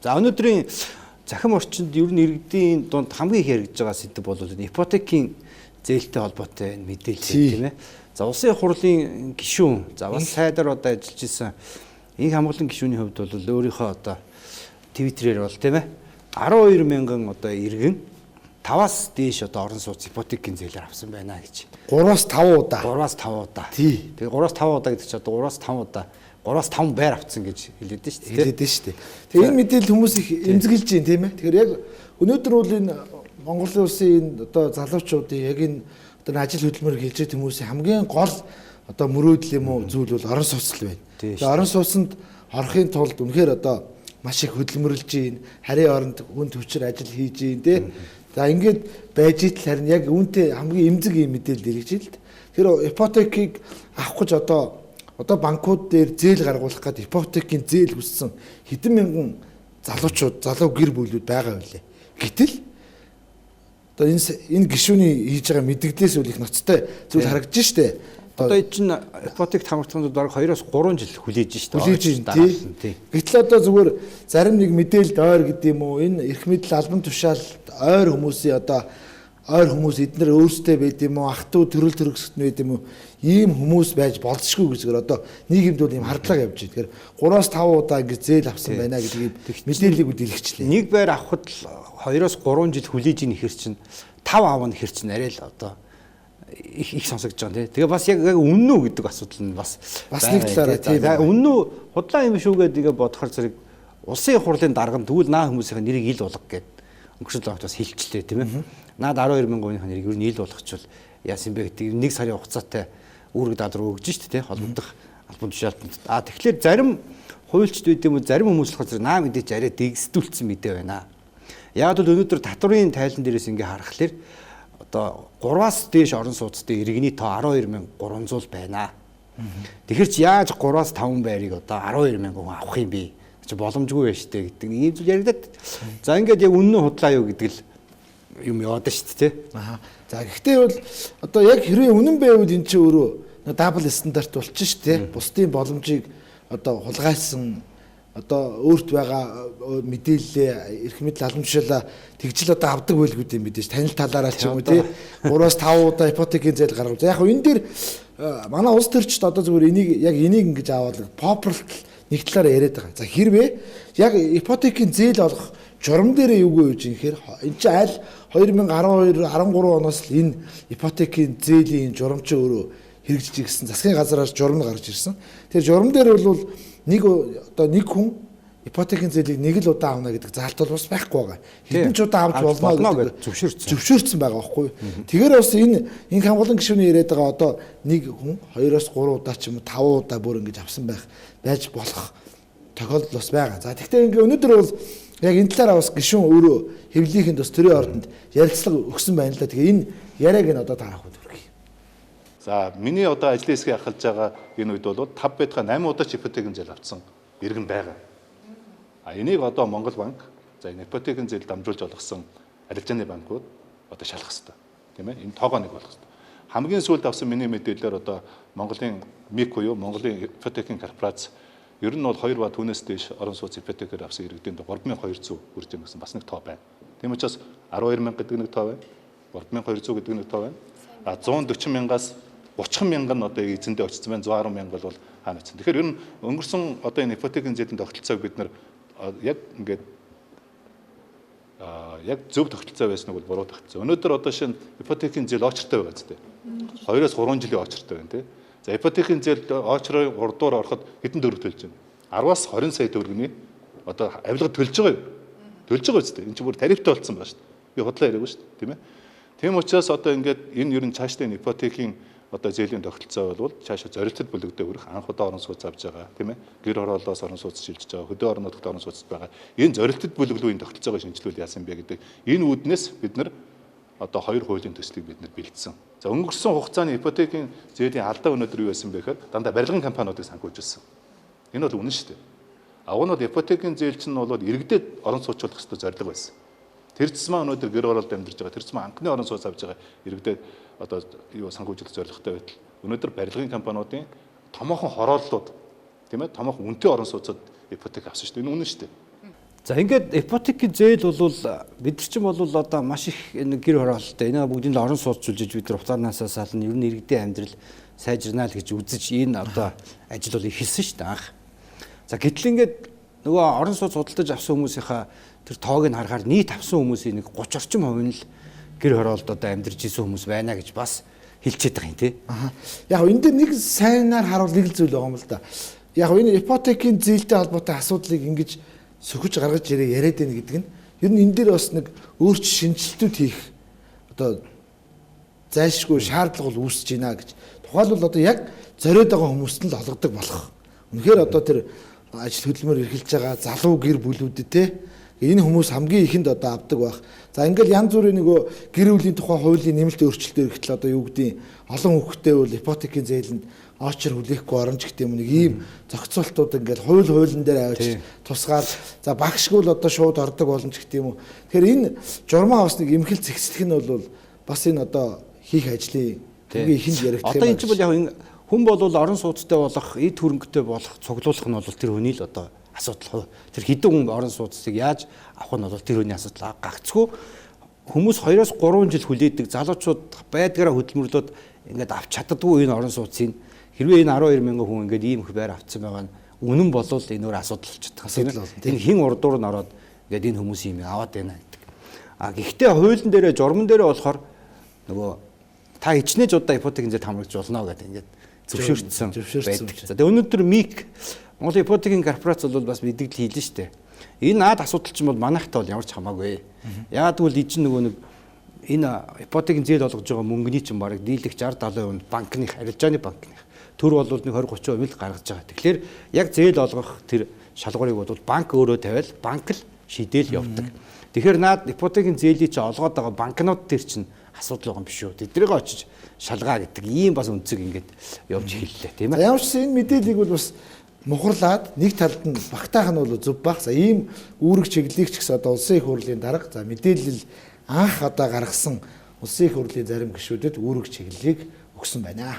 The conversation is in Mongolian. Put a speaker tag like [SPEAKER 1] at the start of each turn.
[SPEAKER 1] За өнөөдрийн захим орчинд ер нь иргэдийн дунд хамгийн их яригдж байгаа сэдв бол ипотекийн зээлтэй холбоотой мэдээлэл тийм ээ. За улсын хурлын гишүүн за бас сайдаар одоо ажиллаж исэн энэ хамгаалалтын гишүүний хувьд бол өөрийнхөө одоо твиттерээр бол тийм ээ 12 мянган одоо иргэн 5-аас дээш одоо орон сууц ипотекийн зээлээр авсан байна гэж.
[SPEAKER 2] 3-аас 5 удаа.
[SPEAKER 1] 3-аас 5 удаа.
[SPEAKER 2] Тий.
[SPEAKER 1] Тэгээ 3-аас 5 удаа гэдэг чинь одоо 3-аас 5 удаа 3-аас 5 байр авцсан гэж хэлээд шүү дээ.
[SPEAKER 2] Хэлээд шүү дээ. Тэгээ энэ мэдээлэл хүмүүс их эмзэглэж байна тийм ээ. Тэгэхээр яг өнөөдөр бол энэ Монголын улсын энэ одоо залуучуудын яг энэ одоо ажил хөдөлмөр хийж байгаа хүмүүсийн хамгийн гол одоо мөрөөдөл юм уу зүйл бол орон сууц л байна. Тэгээ орон сууцнд орохын тулд үнэхээр одоо маш их хөдөлмөрлж байна. Харийн оронд хүн төвчөр ажил хийж байна тийм. За ингээд байж итл харин яг үүнтэй хамгийн эмзэг юм мэдээлэл ирж байна л. Тэр ипотекийг авах гэж одоо банкуд дээр зээл гаргуулах гэдэг ипотекийн зээл хүссэн хэдэн мянган залуу гэр бүлүүд байгаа байлээ. Гэтэл одоо энэ гишүүний хийж байгаа мэдгдлээс үл их ноцтой зүйл харагдаж штэ.
[SPEAKER 1] Одоо чинь ипотек хамгаалтын баг 2-оос 3 жил хүлээж штэ.
[SPEAKER 2] Хүлээж байна тий. Гэтэл одоо зүгээр зарим нэг мэдээлэлд ойр гэдэг юм уу энэ эрх мэдэл албан тушаалд ойр хүмүүсийн одоо ойр хүмүүс эднэр өөрсдөө байд юм уу ах トゥ төрөл төрөсгөт нь байд юм уу ийм хүмүүс байж болцсохгүй гэсгээр одоо нийгэмд бол ийм хардлага явж байна. Тэгэхээр 3-аас 5 удаа ингэ зээл авсан байна гэдгийг мэдээллийг үлдээлгчлээ.
[SPEAKER 1] Нэг байр авахд 2-оос 3 жил хүлээж ийн ихэр чинь 5 аавна ихэр чинь арай л одоо их сонсогдож байгаа тийм. Тэгээ бас яг үнэн үү гэдэг асуудал нь бас
[SPEAKER 2] нэг талаараа тийм.
[SPEAKER 1] Үнэн үү худлаа юм шүү гэдэг бодохоор зэрэг улсын хурлын дарга нь тэгвэл наа хүмүүсийн нэрийг ил болгох гэдэг өнгөрсөн лагт бас хэлчихлээ тийм ээ. Наад 12 мянган хүний нэрийг ер нь ил болгочихвол яасан бэ гэдэг 1 сарын хугацаатай үүрэг дадруу өгж штэ тийм холбогдох албан тушаалтанд. Тэгэхээр зарим хуульчд үед юм уу зарим хүмүүс болохоор наа мэдээч арай дэгсдүүлсэн мэдээ байна. Яг л өнөөдөр татврын тайлан дээрээс ингээ харахаар одоо 3-аас дээш орон сууцтай иргэний тоо 12300 байна. Тэгэхээр чи яаж 3-аас 5 байрыг одоо 12 мянган хүн авах юм бэ? Чи боломжгүй байж тээ гэдэг ийм зүйл яригадад. За ингээд яг үнэн худлаа юу гэдэг л юм яваад шүү дээ тий.
[SPEAKER 2] За гэхдээ бол одоо яг хэрвээ үнэн байвал эн чинь өөрөө дабл стандарт болчих шүү дээ. Бусдын боломжийг одоо хулгайсан одоо өөрт байгаа мэдээлэлээ эрх мэдэл албан тушаалаа тэгжил одоо авдаг байлгүй юм мэдээж танил талаараа ч юм уу тий 3-аас 5 удаа ипотекийн зээл гаргав. За яг энэ дээр манай улс төрчд одоо зүгээр энийг ингэж аваад популяр нэг талаараа яриад байгаа. За хэрвээ яг ипотекийн зээл олох журам дээрээ юугүй гэж инхээр энэ чинь аль 2012 13 оноос л энэ ипотекийн зээлийн журам чи өөрөө хэрэгжиж ирсэн засгийн газраас журам гарч ирсэн. Тэр журам дээр бол нэг хүн ипотекийн зээлийг нэг л удаа авна гэдэг заалт бол бас байхгүй байгаа. Хэдэн ч удаа авч болно гэдэг зөвшөөрсөн байгаа байхгүй. Тэгэхээр бас энэ хамгаалан гишүүний яриад байгаа одоо нэг хүн 2-оос 3 удаа ч юм уу 5 удаа бүр ингэж авсан байж болох тохиолдол бас байгаа. За тэгвэл ингээ өнөөдөр бол яг энэ талаараа бас гишүүн өөрөө хэвлийнхэнд бас төрийн ордонд ярилцлага өгсөн байна л да. Тэгээ энэ яриаг нь одоо тарах үед хүргэе.
[SPEAKER 3] За миний одоо ажлын хэсгийг ахалж байгаа энэ үед бол 5 байтугай 8 удаа ч ипотекийн зээл авсан иргэн байгаа. Энийг одоо Монгол банк за энэ ипотекийн зээл дамжуулж олгосон арилжааны банкуд одоо шалах хэрэгтэй. Тийм ээ? Энэ тоогоо нэг болох хэрэгтэй. Хамгийн сүүлд авсан миний мэдээлэлээр одоо Монголын МИК буюу Монголын ипотекийн корпорац ер нь бол 2 ба түүнээс дээш орон сууц ипотекээр авсан иргэдийн 3200 хүрч байгаа гэсэн бас нэг тоо байна. Тийм учраас 12 мянга гэдэг нэг тоо байна. 3200 гэдэг нэг тоо байна. 140 мянгаас 30 мянган нь одоо эзэндээ очсон байна. 110 мянга бол хаана очсон. Тэгэхээр ер нь өнгөрсөн одоо энэ ипотекийн зээлийн тогтолцоог бид нар яг ингээд яг зөв тогтолцоо байсныг бол буруу тогтолцоо. Өнөөдөр одоо шинэ ипотекийн зээл очиртой байгаа зү. 2-оос 3 жилийн очиртой байна тий. За ипотекийн зээл очроо урдуур ороход хэдэн төгрөг төлж байна? 10-аас 20 сая төгрөгийн одоо авилга төлж байгаа юу? Төлж байгаа үстэй. Энэ чинь бүр тарифтай болсон байна шүү дээ. Би худлаа яриаггүй шүү дээ, тийм ээ. Тийм учраас одоо ингээд энэ ер нь цаашдаа ипотекийн одоо зээлийн тогтолцоо бол цаашаа зорилттой бүлэгдээ хүрэх анх удаа орон сууц авж байгаа, тийм ээ. Гэр хороолоос орон сууц шилжиж байгаа, хөдөө орон нутагт орон сууцд байгаа. Энэ зорилттой бүлэглүүийн тогтолцоогоо шинжилүүл яасан бэ гэдэг энэ үүднээс бид нар одоо 2 хуулийн төслийг бид нар бэлдсэн. За өнгөрсөн хугацааны ипотекийн зээлийн алдаа өнөөдөр юу байсан бэ гэхээр дандаа барилгын компаниудыг санхүүжүүлсэн. Энэ бол үнэн шүү дээ. Агуунууд ипотекийн зээл чинь бол иргэдэд орон сууцуулах хэрэгтэй зорилго байсан. Тэр цэсмаа өнөөдөр гэр хороолд амьдарч байгаа, тэр цэсмаа анхны орон сууц авж байгаа иргэдэд одоо юу санхүүжүүлэх зорилготой байтал өнөөдөр барилгын компаниудын томоохон хорооллууд тийм ээ томоохон үнэтэй орон сууцад ипотек авсан шүү дээ. Энэ үнэн шүү дээ.
[SPEAKER 1] За ингээд ипотекийн зээл бол бид нар чинь бол одоо маш их гэр хороолттой энэ бүгдийг орон сууцжуулж бид нар утаанаас сална ер нь иргэдийн амьдрал сайжирнаа л гэж үзэж энэ одоо ажил бол эхэлсэн шүү дээ анх. За гэтэл ингээд нөгөө орон сууц худалдаж авсан хүмүүсийнхаа тэр тоог нь харахаар нийт авсан хүмүүсийн нэг 30 орчим хувь нь л гэр хороолт одоо амьдарч исэн хүмүүс байна гэж бас хэлчихэд байгаа юм тий.
[SPEAKER 2] Яг энэ дээр нэг сайнаар харуул нэг зүйл байгаа юм л да. Яг энэ ипотекийн зээлтэй холбоотой асуудлыг ингэж сөхөж гаргаж яриад байна гэдэг нь ер нь энэ дээр бас нэг өөрч шинжилтүүд хийх одоо зайлшгүй шаардлага бол үүсэж байна гэж. Тухайлбал одоо яг зориод байгаа хүмүүст нь л олгодог болох. Үнэхээр одоо тэр ажил хөдөлмөр эрхэлж байгаа залуу гэр бүлүүдэд те энэ хүмүүс хамгийн ихэнд одоо авдаг байх. За ингээл янз бүрийн нөгөө гэр бүлийн тухай хуулийн нэмэлт өөрчлөлтөөр ихтэл одоо юу гэдгийг олон хүүхэдтэй бол ипотекийн зээлэнд очор хүлээхгүй оромж гэх юм нэг ийм зохицуултууд ингээл хуулийн дээр авч тусгаад за багшгүй л одоо шууд ордог боломж гэх юм уу. Тэгэхээр энэ журмаа бас нэг эмхэл зэгцлэх нь бол бас энэ одоо хийх ажлын хамгийн ихэнд яригдах юм.
[SPEAKER 1] Одоо энэ чинь бол яг энэ хүн бол орон сууцтай болох, эд хөрөнгөтэй болох, цуглуулах нь бол тэр хүний л одоо асуудал. Тэр хэдэн хүн орон сууцыг яаж авах нь бол тэр хүний асуудал. Гагцгүй хүмүүс 2-3 жил хүлээдэг залуучууд байдгаараа хөдөлмөрлөд ингээд авч чаддаггүй энэ орон сууцыг хэрвээ энэ 12 мянган хүн ингээд ийм их байр авцсан байгаа нь үнэн болвол энэ өөр асуудал болчихдог. Энэ хин урдуур нь ороод ингээд энэ хүмүүс юм аваад байна гэдэг. Гэхдээ хуулийн дээрээ журман дээрээ болохоор нөгөө та хичнээн удаа ипотекийн зээл хамрагдж болно гэдэг ингээд зөвшөөрсөн байдаг. За тэгээ өнөөдөр МИК Монголын ипотекийн корпорац бол бас мэдээлэл хийлээ шүү дээ. Энэ наад асуудал чинь бол манайхтай бол ямар ч хамаагүй. Яагаад гэвэл эзэн нөгөө нэг энэ ипотекийн зээл олгож байгаа мөнгөний чинь бараг дийлэх 60-70% банкны арилжааны банкны төр бол нэг 20-30% л гаргаж байгаа. Тэгэхээр яг зээл олгох тэр шалгуурыг бол банк өөрөө тавиал банк л шийдээл явдаг. Тэгэхээр наад ипотекийн зээлийг чинь олгоод байгаа банкнууд төр чинь асуудал байгаа юм биш үү. Тэднийг очиж шалгаа гэдэг ийм бас үнцэг ингээд явж эхэллээ тийм ээ.
[SPEAKER 2] Ямар ч энэ мэдээллийг бол бас мухарлаад нэг талд нь багтаах нь бол зөв баг. За ийм үүрэг чиглэлийг ч гэсэн одоо улсын их хурлын дарга за мэдээлэл анх одоо гаргасан улсын их хурлын зарим гишүүдэд үүрэг чиглэлийг өгсөн байна.